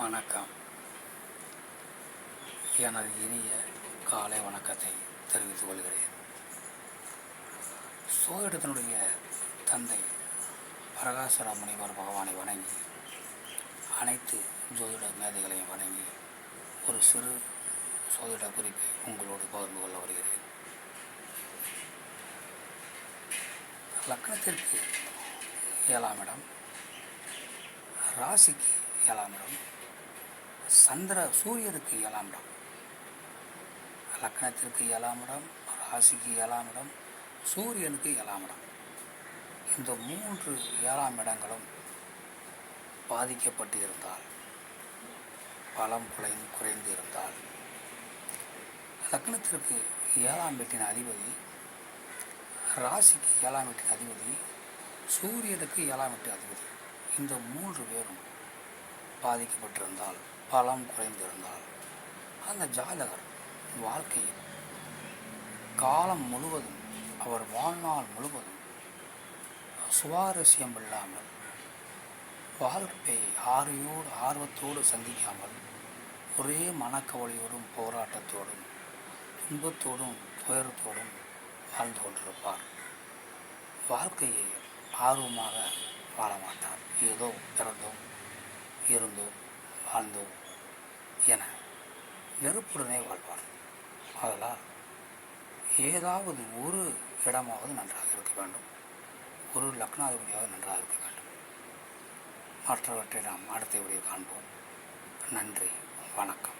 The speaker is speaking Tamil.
வணக்கம். எனது இனிய காலை வணக்கத்தை தெரிவித்துக் கொள்கிறேன். சோதிடத்தினுடைய தந்தை பிரகாசராம் முனிவர் பகவானை வணங்கி, அனைத்து ஜோதிட மேதைகளையும் வணங்கி, ஒரு சிறு சோதிட குறிப்பை உங்களோடு பகிர்ந்து கொள்ள வருகிறேன். லக்னத்திற்கு 7ஆம் இடம், ராசிக்கு 7ஆம் இடம், சூரியனுக்கு 7ஆம் இடம். லக்னத்திற்கு 7ஆம் இடம், ராசிக்கு 7ஆம் இடம், சூரியனுக்கு 7ஆம் இடம். இந்த 3 7ஆம் இடங்களும் பாதிக்கப்பட்டு இருந்தால், பலம் குறைந்து இருந்தால், லக்னத்திற்கு 7ஆம் வீட்டின் அதிபதி, ராசிக்கு 7ஆம் வீட்டின் அதிபதி, சூரியனுக்கு 7ஆம் வீட்டு அதிபதி, இந்த 3 பேரும் பாதிக்கப்பட்டிருந்தால், பலம் குறைந்திருந்தால், அந்த ஜாதகர் வாழ்க்கையில் காலம் முழுவதும், அவர் வாழ்நாள் முழுவதும் சுவாரஸ்யம் இல்லாமல், வாழ்க்கையை ஆர்வத்தோடு சந்திக்காமல், ஒரே மனக்கவலையோடும் போராட்டத்தோடும் துன்பத்தோடும் துயரத்தோடும் வாழ்ந்து கொண்டிருப்பார். வாழ்க்கையை ஆர்வமாக வாழ மாட்டார். ஏதோ பிறந்தோம், இருந்தோம், வாழ்ந்தோம் என வெறுப்புடனே வாழ்வார். அதனால் ஏதாவது ஒரு இடமாவது நன்றாக இருக்க வேண்டும், ஒரு லக்னாதிபதியாக நன்றாக இருக்க வேண்டும். மற்றவற்றை நாம் அடுத்த வீடியோ காண்போம். நன்றி, வணக்கம்.